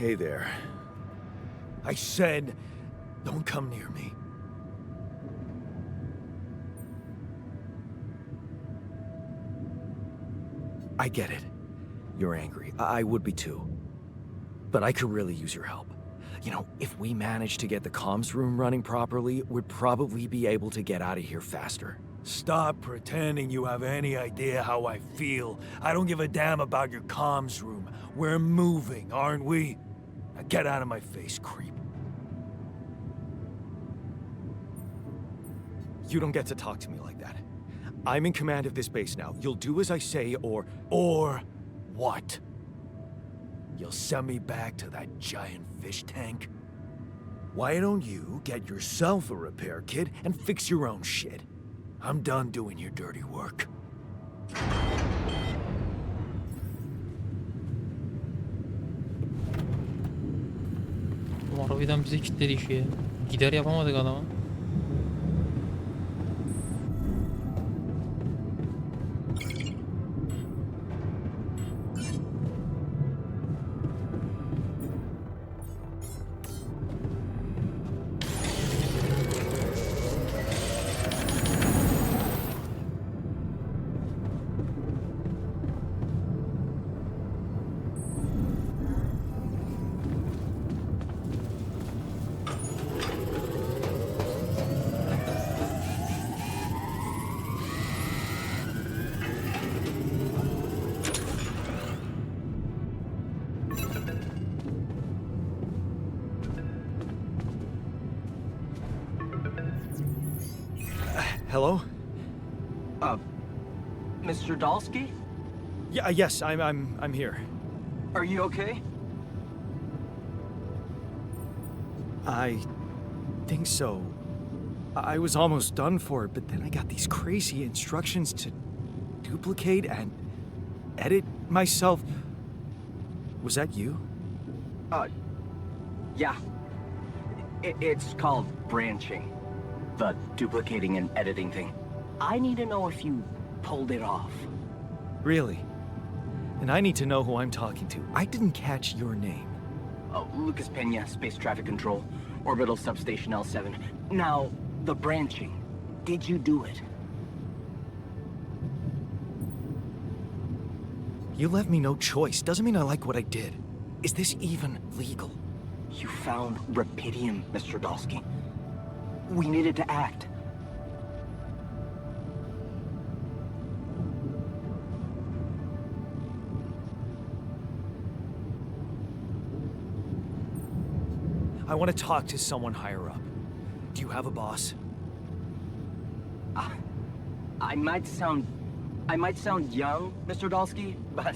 Hey there. I said, don't come near me. I get it. You're angry. I would be too. But I could really use your help. You know, if we manage to get the comms room running properly, we'd probably be able to get out of here faster. Stop pretending you have any idea how I feel. I don't give a damn about your comms room. We're moving, aren't we? Now get out of my face, creep. You don't get to talk to me like that. I'm in command of this base now. You'll do as I say, or what? You'll send me back to that giant fish tank? Why don't you get yourself a repair kit and fix your own shit? I'm done doing your dirty work. Bu harbiden bize kilitledi işi ya. Gider yapamadık adama. Hello? Mr. Dalsky? Yeah, yes, I'm here. Are you okay? I think so. I was almost done for it, but then I got these crazy instructions to duplicate and edit myself. Was that you? Yeah. It's called branching. The duplicating and editing thing. I need to know if you pulled it off. Really? And I need to know who I'm talking to. I didn't catch your name. Lucas Pena, Space Traffic Control, Orbital Substation L7. Now, the branching. Did you do it? You left me no choice. Doesn't mean I like what I did. Is this even legal? You found Rapidium, Mr. Dalsky. We needed to act. I want to talk to someone higher up. Do you have a boss? I might sound young, Mr. Dalsky, but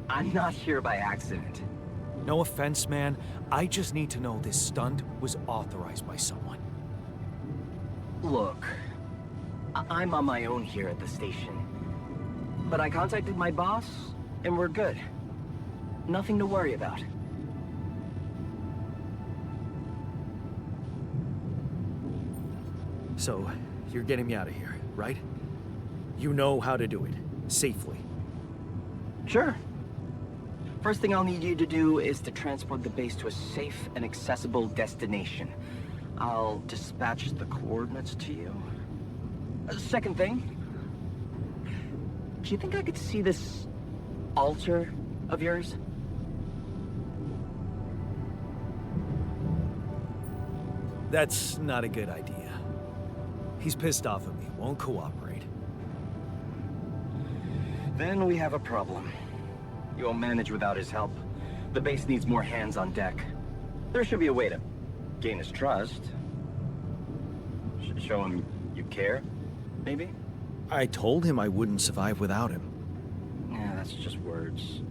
I'm not here by accident. No offense, man. I just need to know this stunt was authorized by someone. Look, I'm on my own here at the station. But I contacted my boss, and we're good. Nothing to worry about. So, you're getting me out of here, right? You know how to do it, safely. Sure. First thing I'll need you to do is to transport the base to a safe and accessible destination. I'll dispatch the coordinates to you. Second thing, do you think I could see this altar of yours? That's not a good idea. He's pissed off at me, won't cooperate. Then we have a problem. You won't manage without his help. The base needs more hands on deck. There should be a way to gain his trust. Show him you care, maybe? I told him I wouldn't survive without him. Yeah, that's just words.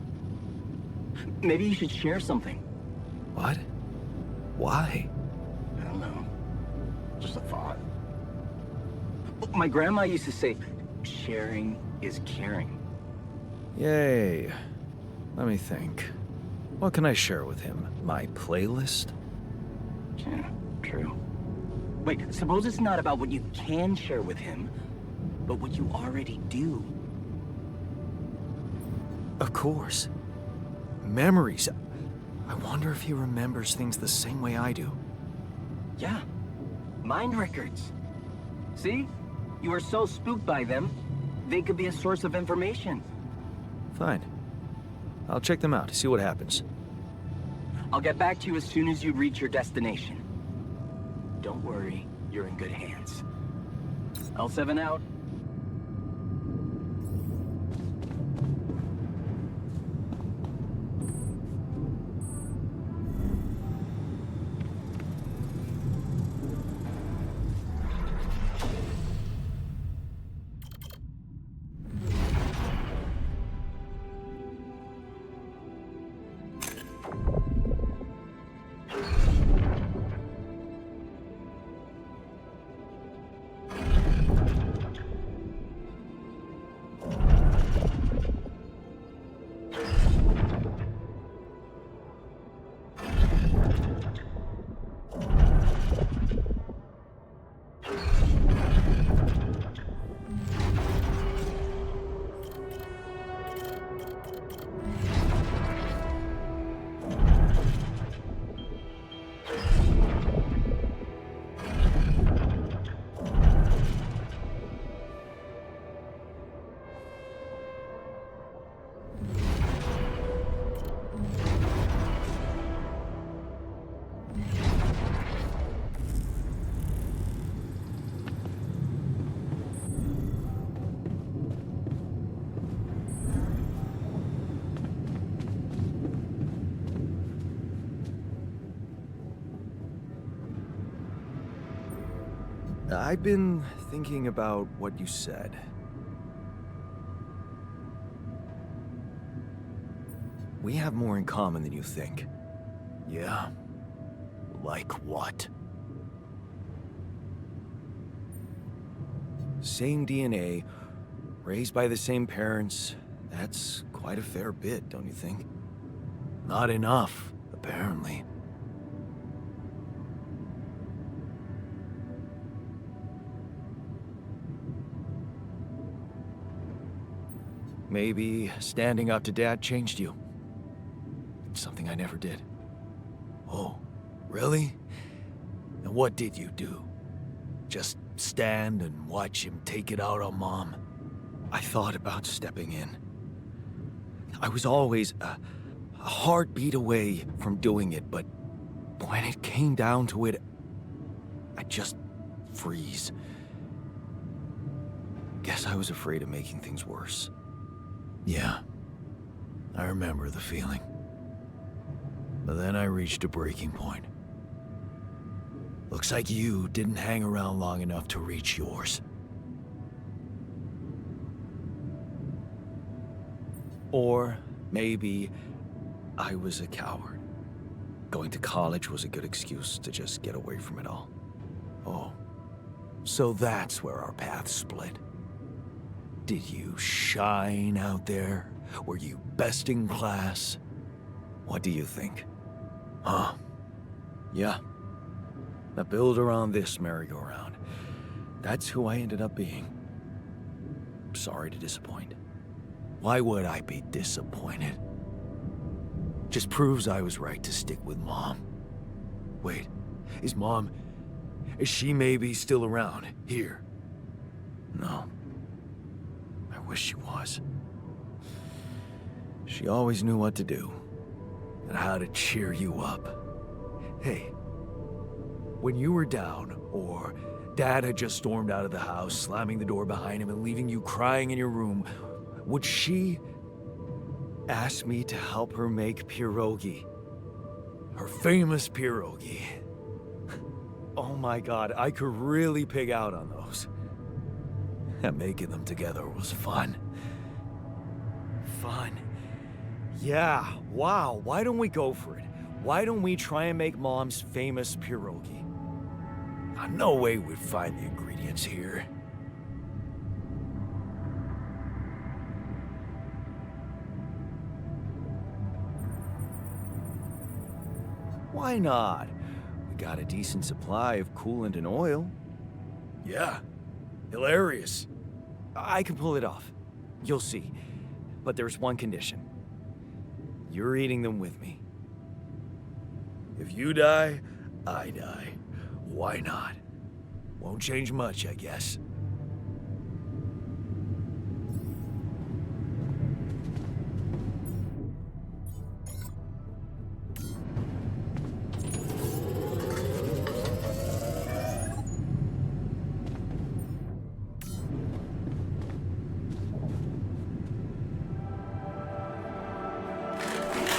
Maybe you should share something. What? Why? I don't know. Just a thought. My grandma used to say, sharing is caring. Yay. Let me think. What can I share with him? My playlist? Yeah, true. Wait, suppose it's not about what you can share with him, but what you already do. Of course. Memories. I wonder if he remembers things the same way I do. Yeah, mind records. See? You are so spooked by them, they could be a source of information. Fine. I'll check them out, see what happens. I'll get back to you as soon as you reach your destination. Don't worry, you're in good hands. L7 out. I've been thinking about what you said. We have more in common than you think. Yeah? Like what? Same DNA, raised by the same parents. That's quite a fair bit, don't you think? Not enough, apparently. Maybe standing up to Dad changed you. It's something I never did. Oh, really? And what did you do? Just stand and watch him take it out on Mom? I thought about stepping in. I was always a heartbeat away from doing it, but when it came down to it, I'd just freeze. Guess I was afraid of making things worse. Yeah, I remember the feeling. But then I reached a breaking point. Looks like you didn't hang around long enough to reach yours. Or maybe I was a coward. Going to college was a good excuse to just get away from it all. Oh, so that's where our paths split. Did you shine out there? Were you best in class? What do you think? Huh? Yeah. Now build around this merry-go-round. That's who I ended up being. Sorry to disappoint. Why would I be disappointed? Just proves I was right to stick with Mom. Wait, is she maybe still around here? No. I wish she was. She always knew what to do and how to cheer you up. Hey, when you were down or Dad had just stormed out of the house, slamming the door behind him and leaving you crying in your room, would she ask me to help her make pierogi? Her famous pierogi. Oh my God, I could really pig out on those. And making them together was fun. Fun. Yeah, wow, why don't we go for it? Why don't we try and make Mom's famous pierogi? No way we'd find the ingredients here. Why not? We got a decent supply of coolant and oil. Yeah, hilarious. I can pull it off. You'll see. But there's one condition. You're eating them with me. If you die, I die. Why not? Won't change much, I guess.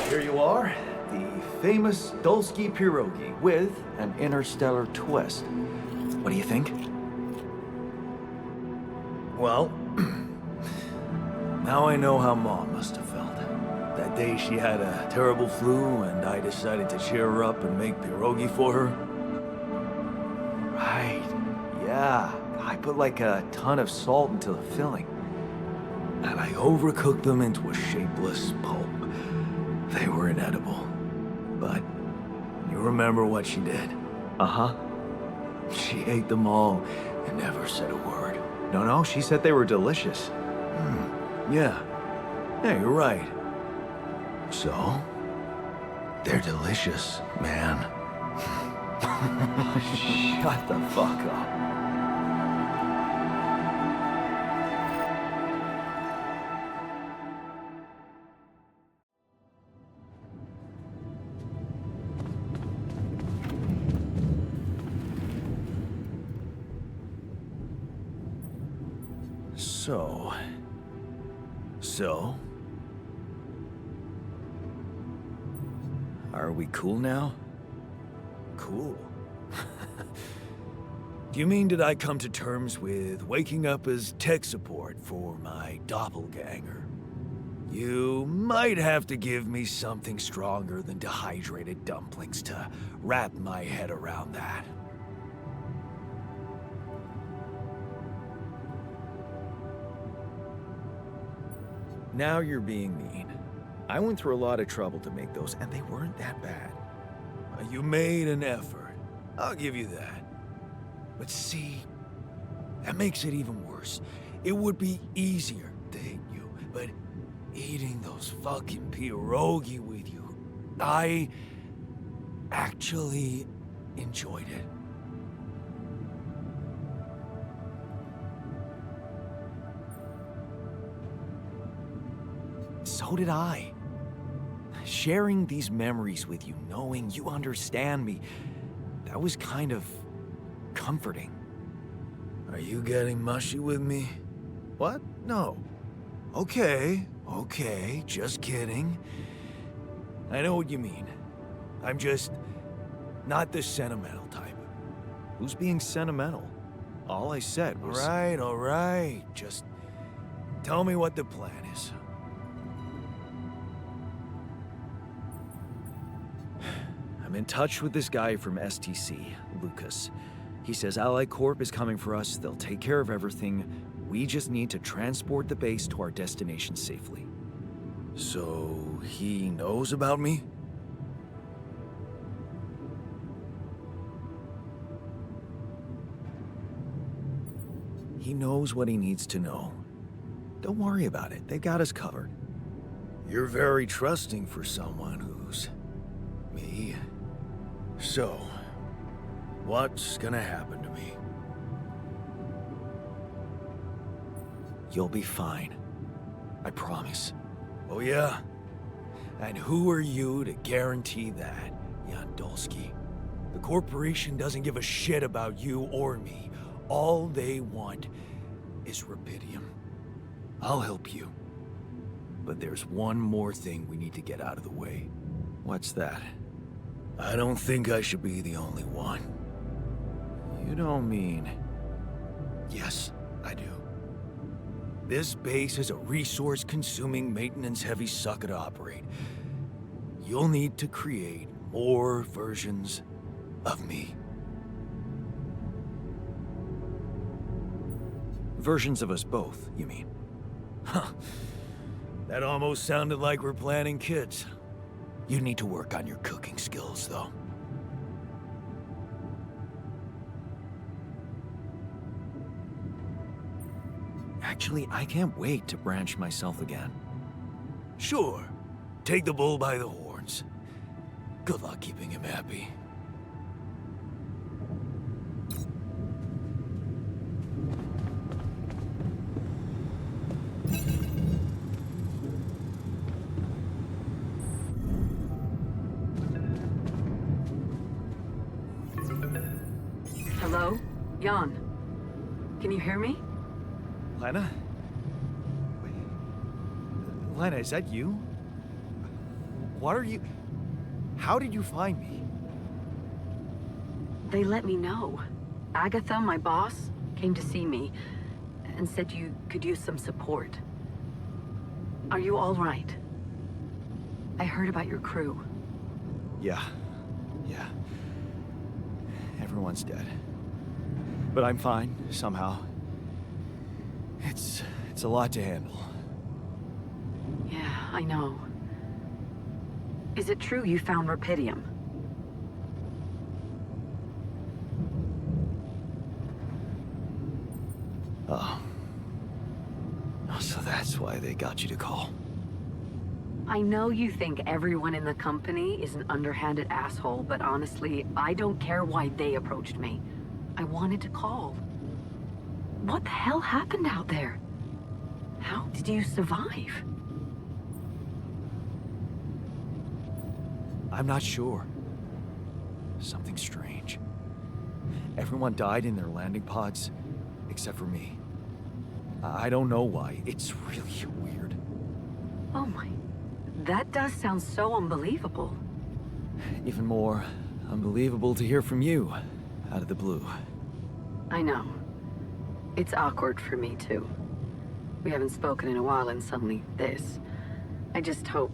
Here you are, the famous Dulski pierogi with an interstellar twist. What do you think? Well, now I know how Mom must have felt. That day she had a terrible flu and I decided to cheer her up and make pierogi for her. Right, yeah. I put like a ton of salt into the filling. And I overcooked them into a shapeless pulp. They were inedible. But you remember what she did? Uh-huh. She ate them all and never said a word. No, she said they were delicious. Yeah. Yeah, you're right. So, they're delicious, man. Shut the fuck up. So, are we cool now? Cool. Do you mean did I come to terms with waking up as tech support for my doppelganger? You might have to give me something stronger than dehydrated dumplings to wrap my head around that. Now you're being mean. I went through a lot of trouble to make those, and they weren't that bad. You made an effort. I'll give you that. But see, that makes it even worse. It would be easier to hate you, but eating those fucking pierogi with you, I actually enjoyed it. So did I. Sharing these memories with you, knowing you understand me, that was kind of comforting. Are you getting mushy with me? What? No. Okay, just kidding. I know what you mean. I'm just not the sentimental type. Who's being sentimental? All I said was... All right. Just tell me what the plan is. I'm in touch with this guy from STC, Lucas. He says Ally Corp is coming for us, they'll take care of everything. We just need to transport the base to our destination safely. So, he knows about me? He knows what he needs to know. Don't worry about it, they got us covered. You're very trusting for someone who's... me. So, what's gonna happen to me? You'll be fine. I promise. Oh yeah? And who are you to guarantee that, Yandolski? The corporation doesn't give a shit about you or me. All they want is rubidium. I'll help you. But there's one more thing we need to get out of the way. What's that? I don't think I should be the only one. You don't mean... Yes, I do. This base is a resource-consuming, maintenance-heavy sucker to operate. You'll need to create more versions of me. Versions of us both, you mean? Huh. That almost sounded like we're planning kids. You need to work on your cooking skills, though. Actually, I can't wait to branch myself again. Sure. Take the bull by the horns. Good luck keeping him happy. Hello? Jan. Can you hear me? Lena? Wait. Lena, is that you? What are you... How did you find me? They let me know. Agatha, my boss, came to see me and said you could use some support. Are you all right? I heard about your crew. Yeah. Everyone's dead. But I'm fine, somehow. It's a lot to handle. Yeah, I know. Is it true you found Rapidium? Oh. So that's why they got you to call. I know you think everyone in the company is an underhanded asshole, but honestly, I don't care why they approached me. I wanted to call. What the hell happened out there? How did you survive? I'm not sure. Something strange. Everyone died in their landing pods, except for me. I don't know why. It's really weird. Oh my... That does sound so unbelievable. Even more unbelievable to hear from you, out of the blue. I know. It's awkward for me, too. We haven't spoken in a while and suddenly this. I just hope...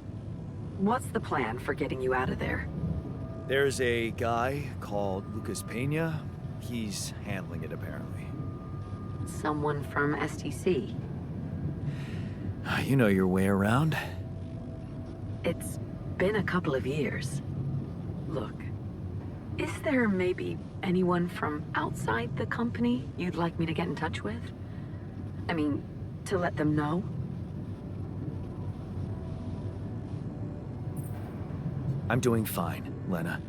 What's the plan for getting you out of there? There's a guy called Lucas Pena. He's handling it, apparently. Someone from STC. You know your way around. It's been a couple of years. Look, is there maybe anyone from outside the company you'd like me to get in touch with? I mean, to let them know? I'm doing fine, Lena.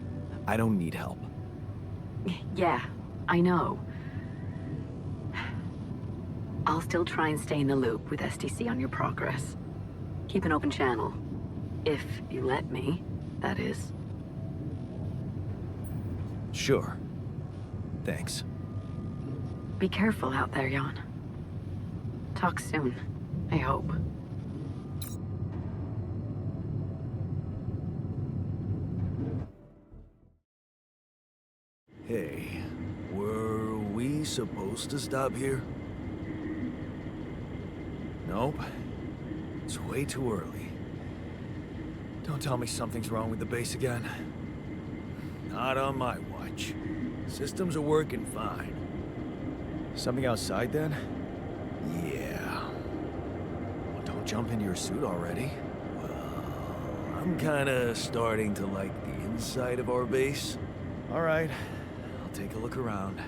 I don't need help. Yeah, I know. I'll still try and stay in the loop with STC on your progress. Keep an open channel. If you let me, that is. Sure. Thanks. Be careful out there, Jan. Talk soon, I hope. Hey, were we supposed to stop here? Nope. It's way too early. Don't tell me something's wrong with the base again. Not on my watch. Systems are working fine. Something outside then? Yeah. Well, don't jump into your suit already. Well, I'm kinda starting to like the inside of our base. All right, I'll take a look around.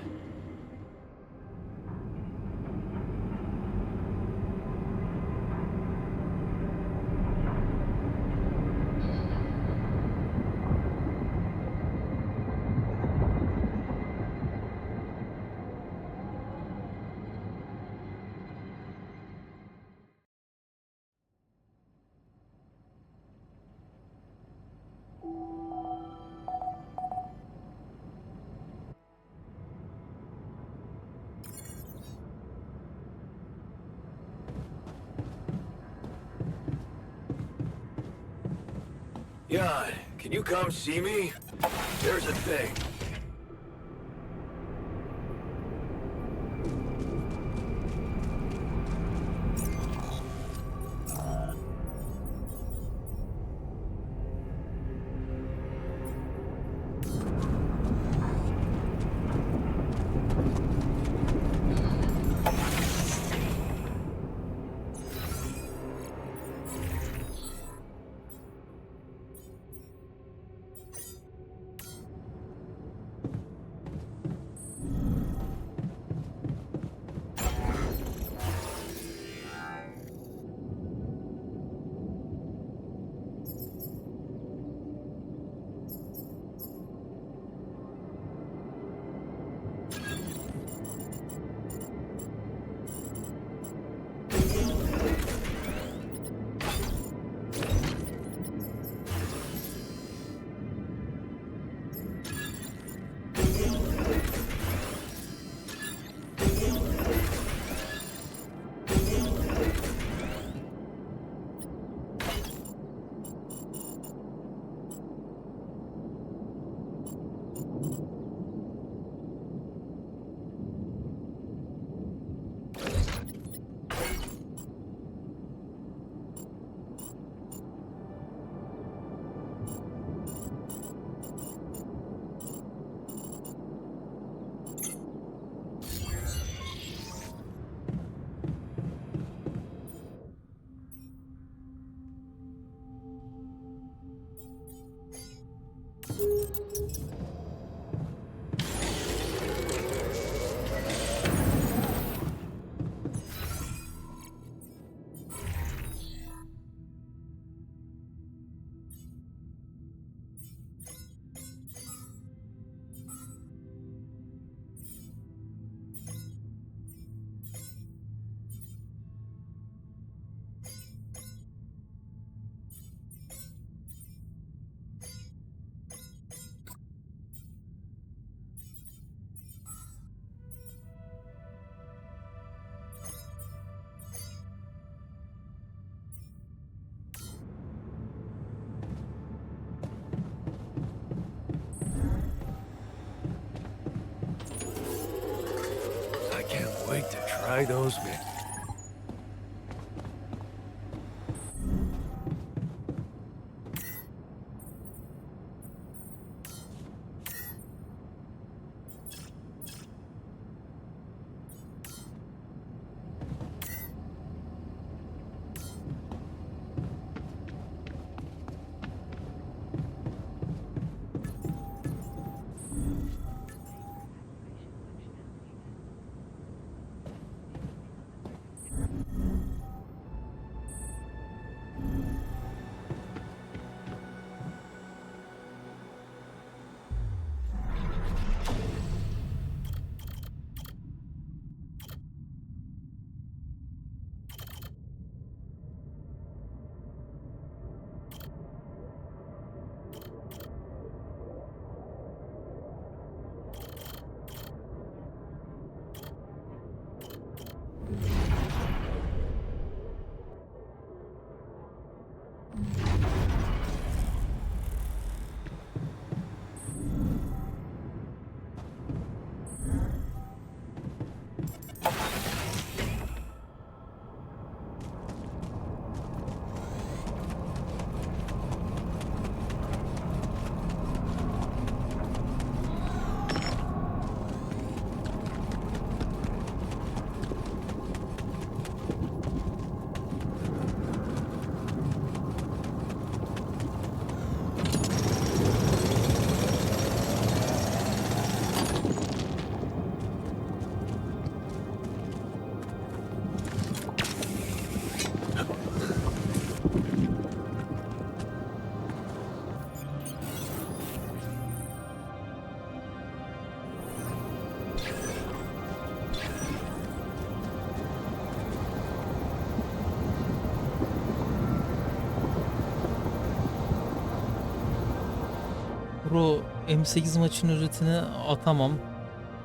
Jan, can you come see me? There's a thing. I can't wait to try those bits. Bro, M8 maçın özetini atamam.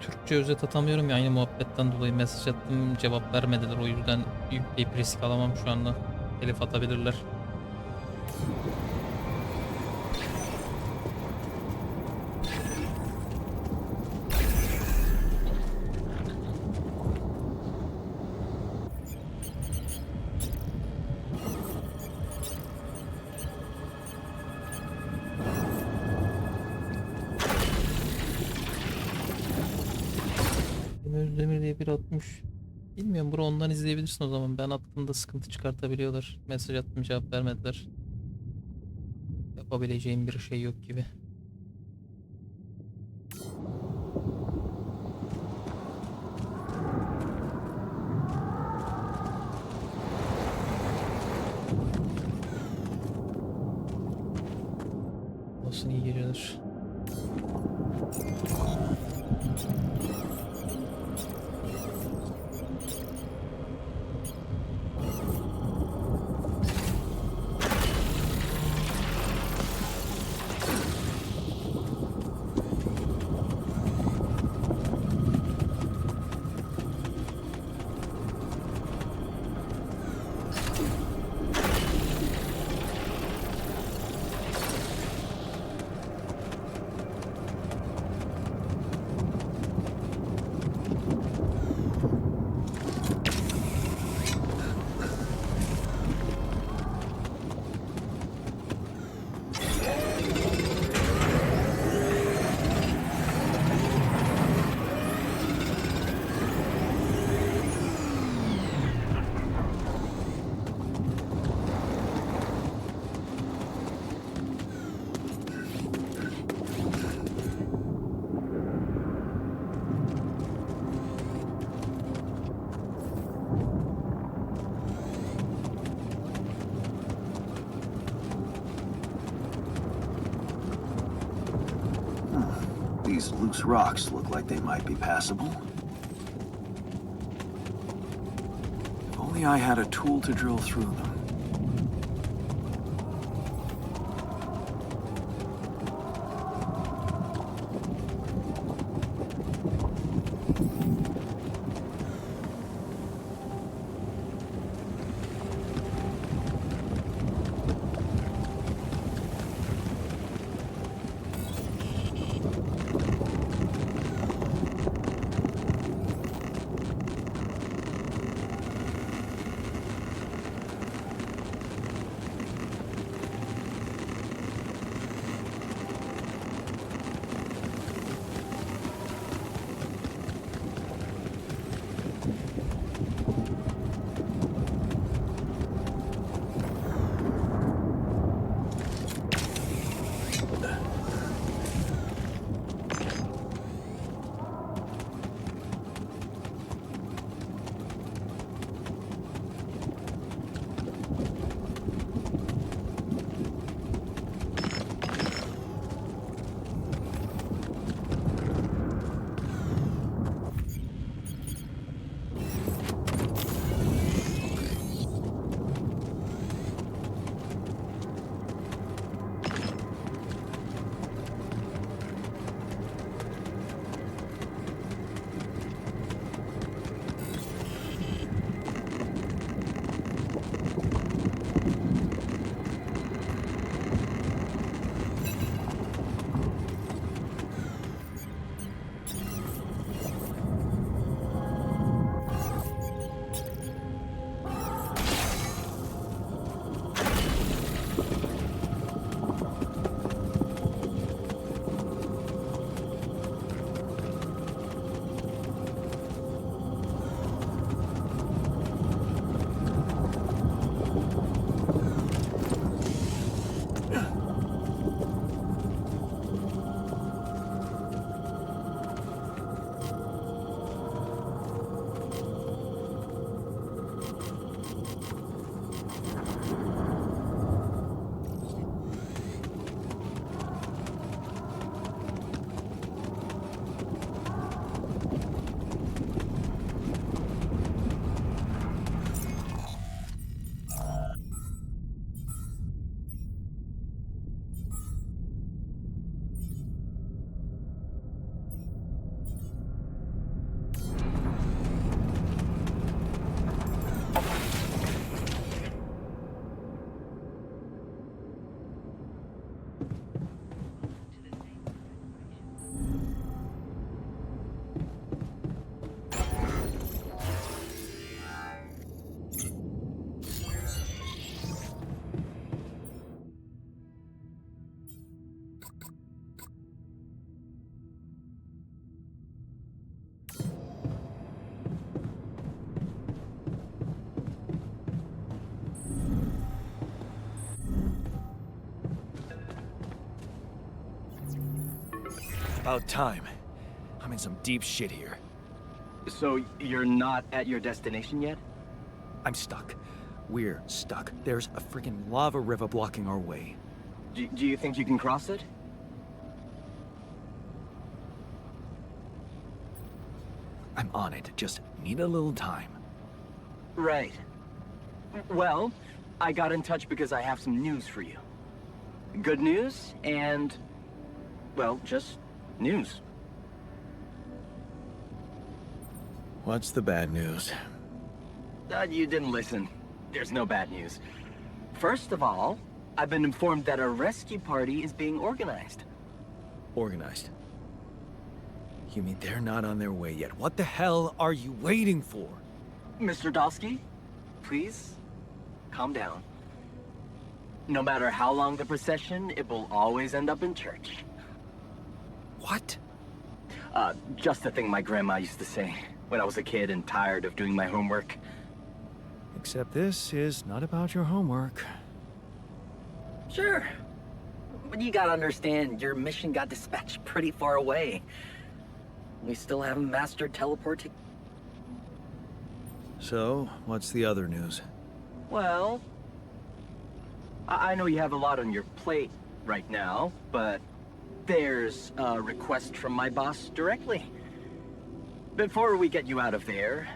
Türkçe özet atamıyorum ya, aynı muhabbetten dolayı mesaj attım, cevap vermediler, o yüzden yükleyip risk alamam şu anda. Telif atabilirler. Özdemir diye bir atmış. Bilmiyorum bro, ondan izleyebilirsin o zaman. Ben attığımda sıkıntı çıkartabiliyorlar. Mesaj attım, cevap vermediler. Yapabileceğim bir şey yok gibi. Olsun, iyi geceler. These loose rocks look like they might be passable. If only I had a tool to drill through them. About time. I'm in some deep shit here. So you're not at your destination yet? I'm stuck. We're stuck. There's a freaking lava river blocking our way. Do you think you can cross it? I'm on it. Just need a little time. Right. Well, I got in touch because I have some news for you. Good news and, well, just news. What's the bad news? You didn't listen. There's no bad news. First of all, I've been informed that a rescue party is being organized. Organized. You mean they're not on their way yet? What the hell are you waiting for? Mr. Dosky, please, calm down. No matter how long the procession, it will always end up in church. What? Just the thing my grandma used to say when I was a kid and tired of doing my homework. Except this is not about your homework. Sure. But you gotta understand, your mission got dispatched pretty far away. We still haven't mastered teleporting. So, what's the other news? Well, I know you have a lot on your plate right now, but There's a request from my boss directly. Before we get you out of there,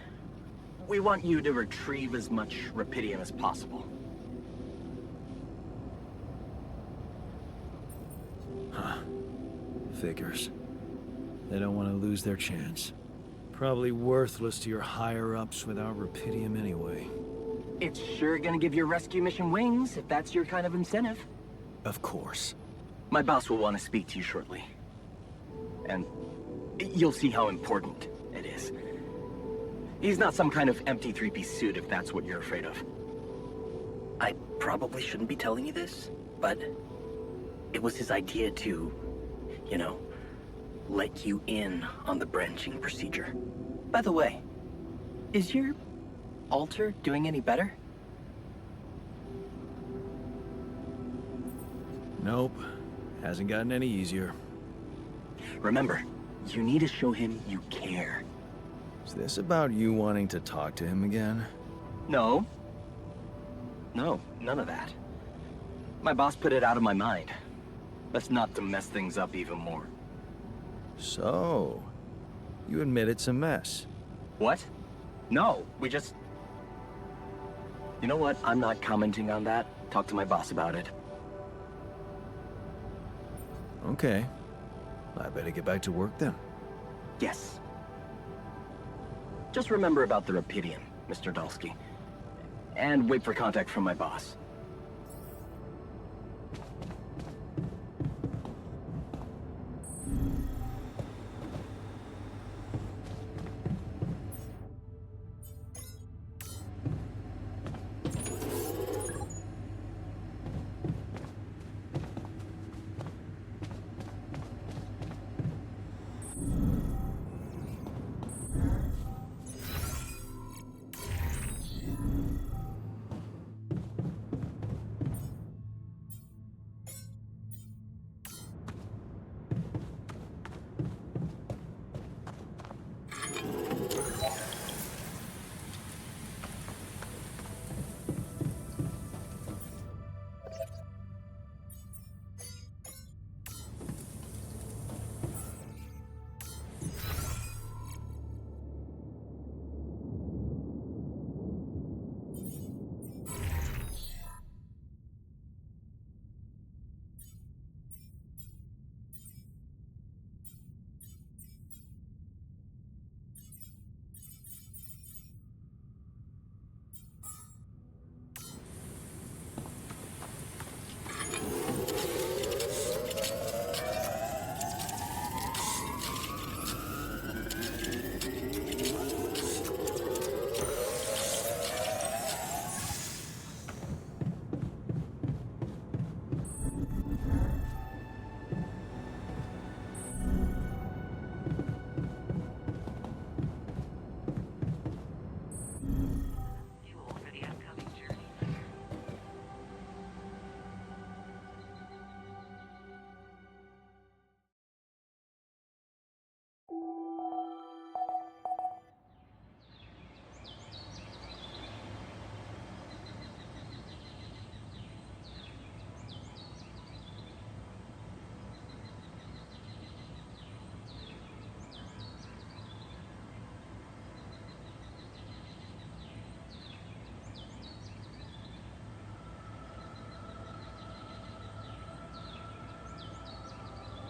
we want you to retrieve as much rupidium as possible. Figures. They don't want to lose their chance. Probably worthless to your higher-ups without rupidium anyway. It's sure gonna give your rescue mission wings, if that's your kind of incentive. Of course. My boss will want to speak to you shortly. And you'll see how important it is. He's not some kind of empty three-piece suit if that's what you're afraid of. I probably shouldn't be telling you this, but it was his idea to, you know, let you in on the branching procedure. By the way, is your alter doing any better? Nope. Hasn't gotten any easier. Remember, you need to show him you care. Is this about you wanting to talk to him again? No. No, none of that. My boss put it out of my mind. That's not to mess things up even more. So, you admit it's a mess. What? No, we just... You know what? I'm not commenting on that. Talk to my boss about it. Okay. I better get back to work then. Yes. Just remember about the rupidium, Mr. Dalsky. And wait for contact from my boss.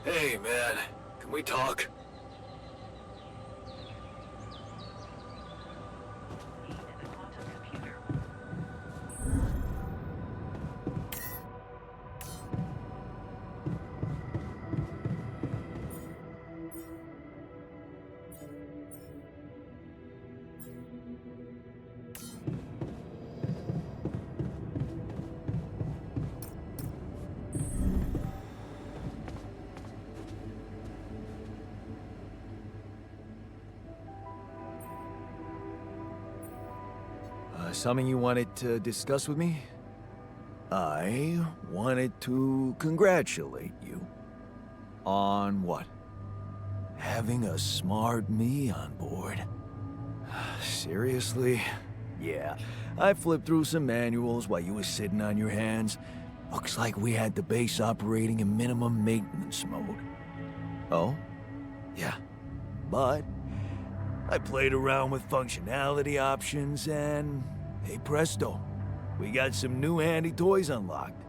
Hey, man. Can we talk? Something you wanted to discuss with me? I wanted to congratulate you. On what? Having a smart me on board. Seriously? Yeah, I flipped through some manuals while you were sitting on your hands. Looks like we had the base operating in minimum maintenance mode. Oh? Yeah. But I played around with functionality options and, hey presto, we got some new handy toys unlocked.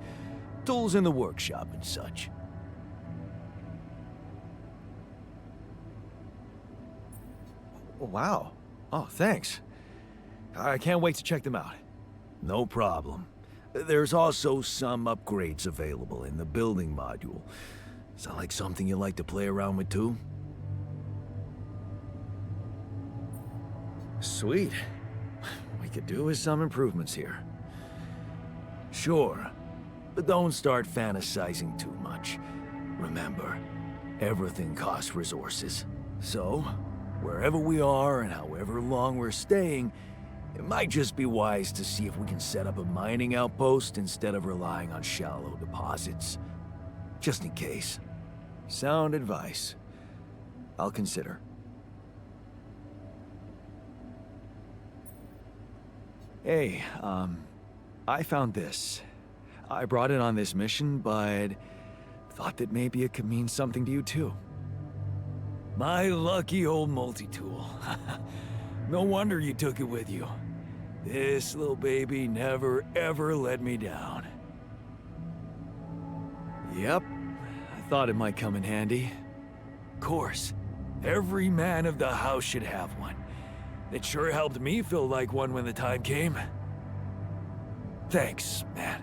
Tools in the workshop and such. Wow. Oh, thanks. I can't wait to check them out. No problem. There's also some upgrades available in the building module. Sound like something you like to play around with too? Sweet. We could do with some improvements here. Sure, but don't start fantasizing too much. Remember, everything costs resources. So, wherever we are and however long we're staying, it might just be wise to see if we can set up a mining outpost instead of relying on shallow deposits. Just in case. Sound advice. I'll consider. Hey, I found this. I brought it on this mission, but thought that maybe it could mean something to you too. My lucky old multi-tool. No wonder you took it with you. This little baby never ever let me down. Yep, I thought it might come in handy. Of course, every man of the house should have one. It sure helped me feel like one when the time came. Thanks, man.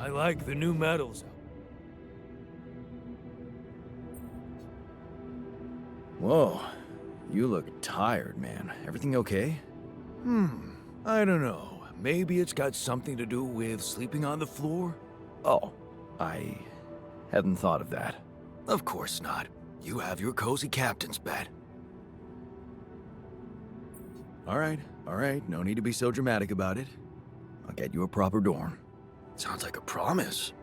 I like the new metals. Whoa, you look tired, man. Everything okay? I don't know. Maybe it's got something to do with sleeping on the floor? Oh, I hadn't thought of that. Of course not. You have your cozy captain's bed. All right. No need to be so dramatic about it. I'll get you a proper dorm. Sounds like a promise.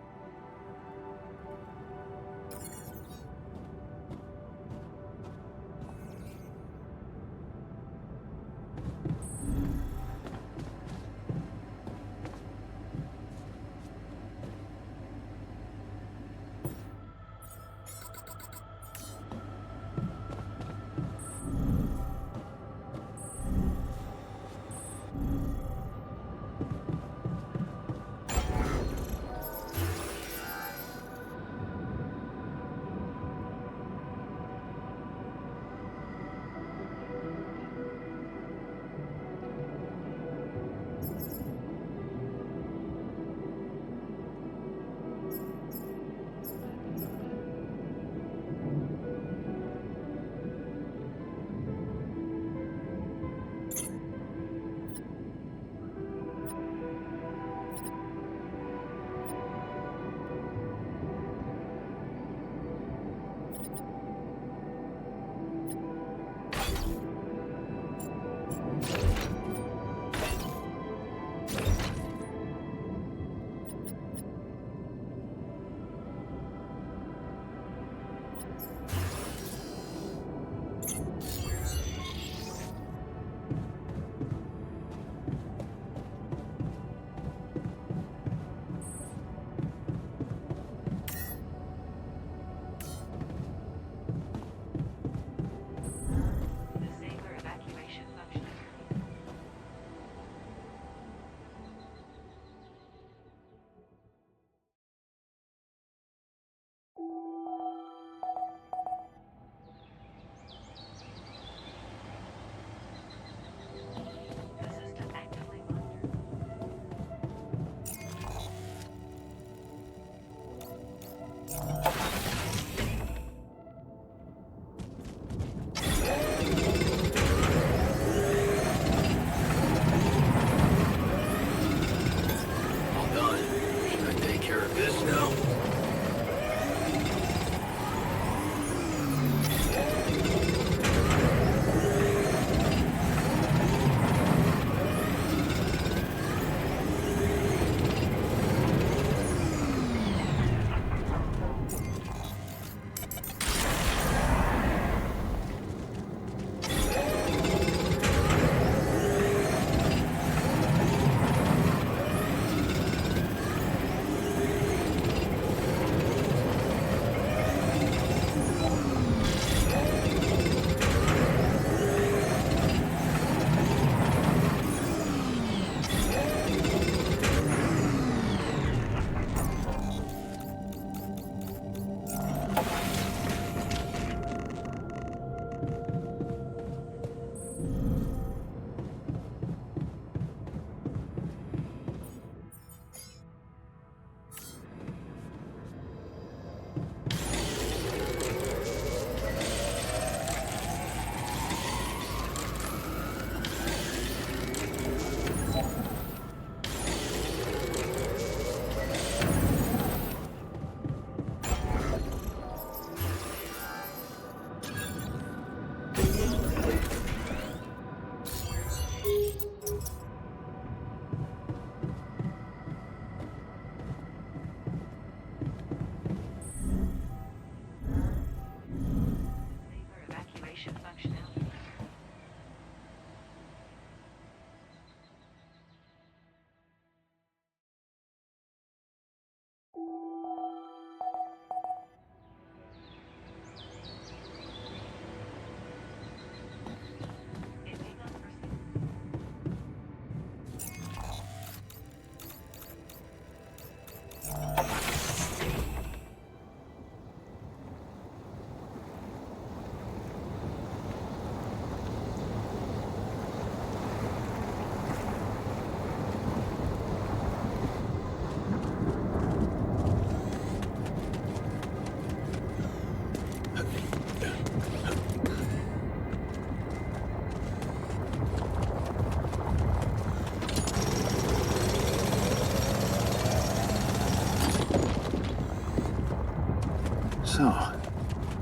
So,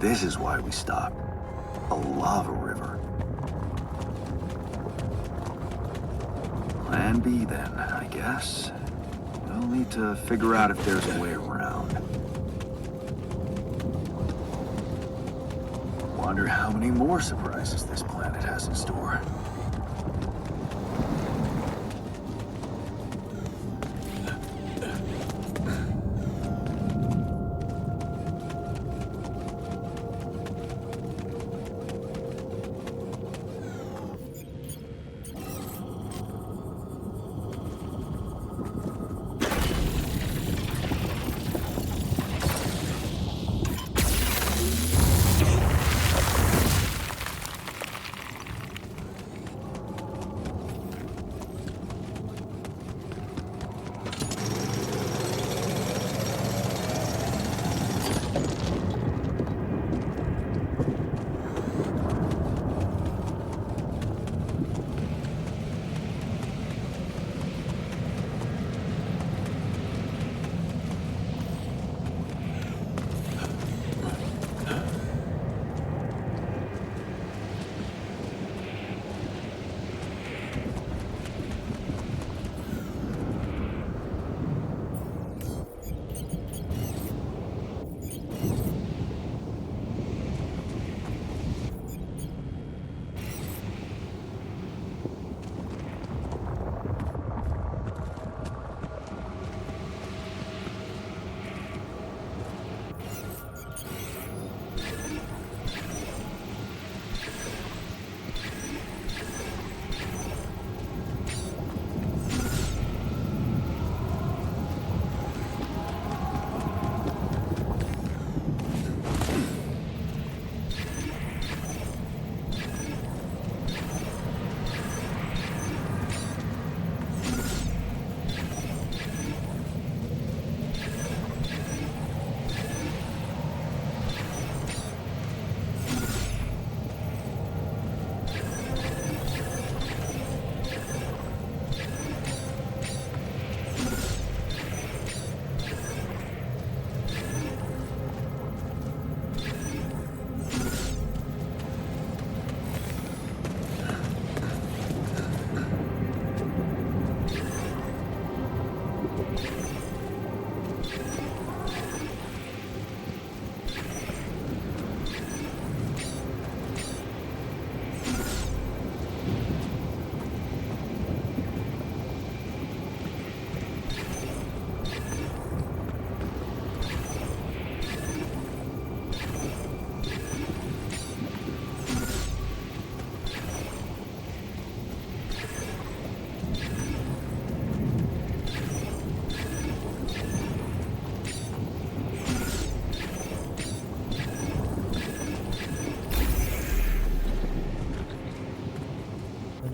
this is why we stopped. A lava river. Plan B then, I guess. We'll need to figure out if there's a way around. Wonder how many more surprises this planet has in store.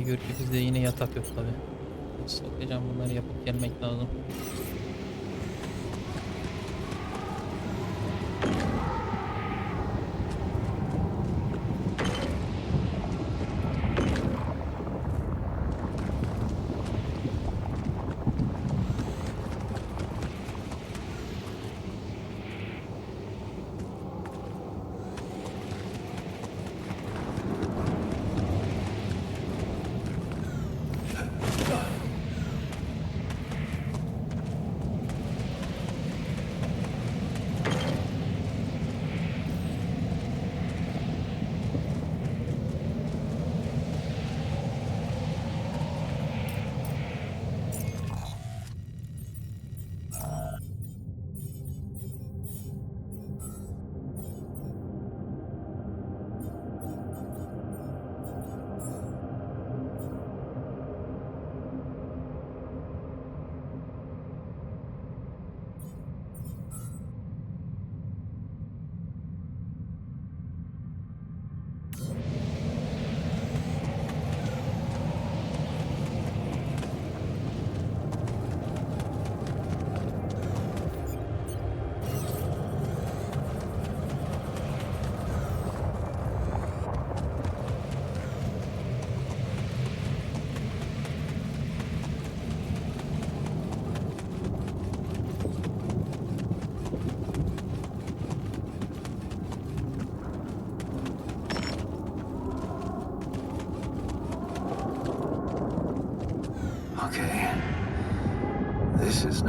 Gör ki bizde yine yatak yok tabi. Sokacağım, bunları yapıp gelmek lazım.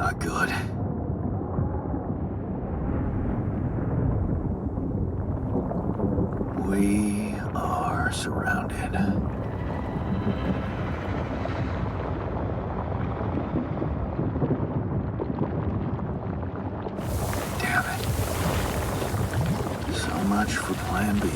not good. We are surrounded. Damn it. So much for Plan B.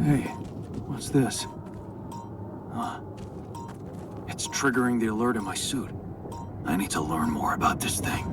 Hey, what's this? It's triggering the alert in my suit. I need to learn more about this thing.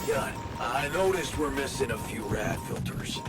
Good. I noticed we're missing a few rad filters.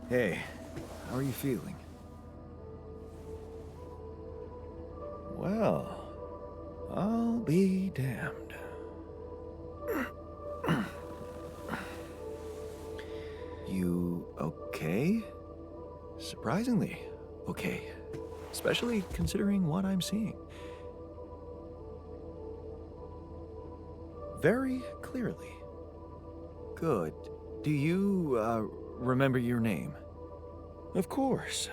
Hey, how are you feeling? Well, I'll be damned. You okay? Surprisingly okay. Especially considering what I'm seeing. Very clearly. Good. Do you, remember your name? Of course.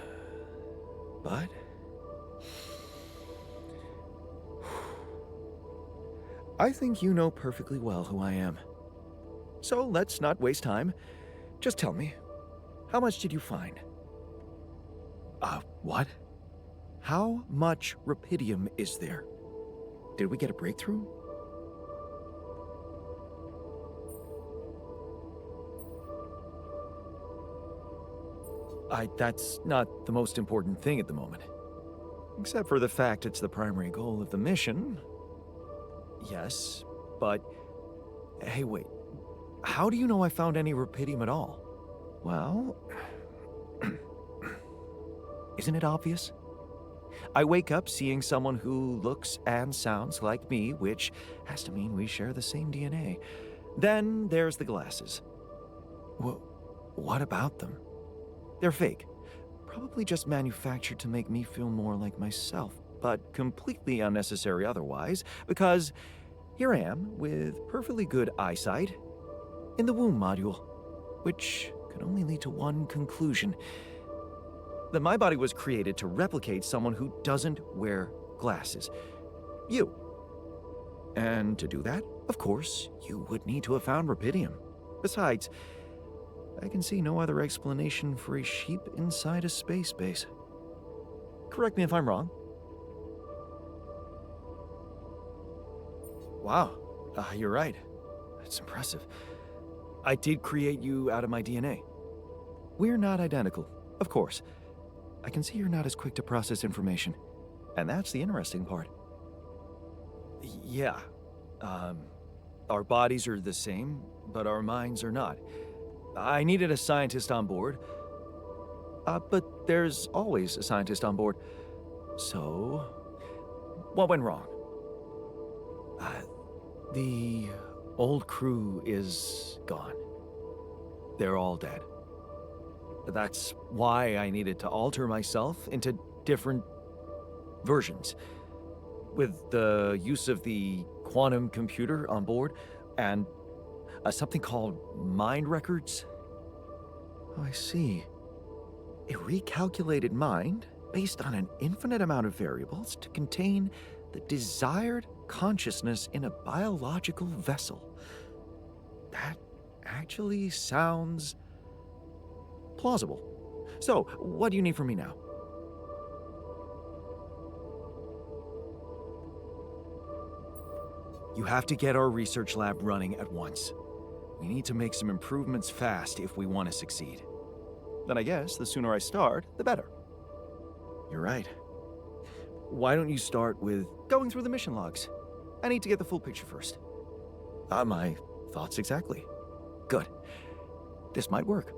But... I think you know perfectly well who I am. So let's not waste time. Just tell me, how much did you find? What? How much rupidium is there? Did we get a breakthrough? That's not the most important thing at the moment. Except for the fact it's the primary goal of the mission. Yes, but... Hey, wait. How do you know I found any rupidium at all? Well... Isn't it obvious? I wake up seeing someone who looks and sounds like me, which has to mean we share the same DNA. Then there's the glasses. What about them? They're fake. Probably just manufactured to make me feel more like myself, but completely unnecessary otherwise, because here I am with perfectly good eyesight in the womb module, which can only lead to one conclusion: that my body was created to replicate someone who doesn't wear glasses. You. And to do that, of course, you would need to have found rupidium. Besides, I can see no other explanation for a sheep inside a space base. Correct me if I'm wrong. Wow, you're right. That's impressive. I did create you out of my DNA. We're not identical, of course. I can see you're not as quick to process information. And that's the interesting part. Yeah. Our bodies are the same, but our minds are not. I needed a scientist on board. But there's always a scientist on board. So, what went wrong? The old crew is gone. They're all dead. That's why I needed to alter myself into different versions. With the use of the quantum computer on board and something called mind records. Oh, I see. A recalculated mind based on an infinite amount of variables to contain the desired consciousness in a biological vessel. That actually sounds plausible. So, what do you need from me now? You have to get our research lab running at once. We need to make some improvements fast if we want to succeed. Then I guess the sooner I start, the better. You're right. Why don't you start with going through the mission logs? I need to get the full picture first. My thoughts exactly. Good. This might work.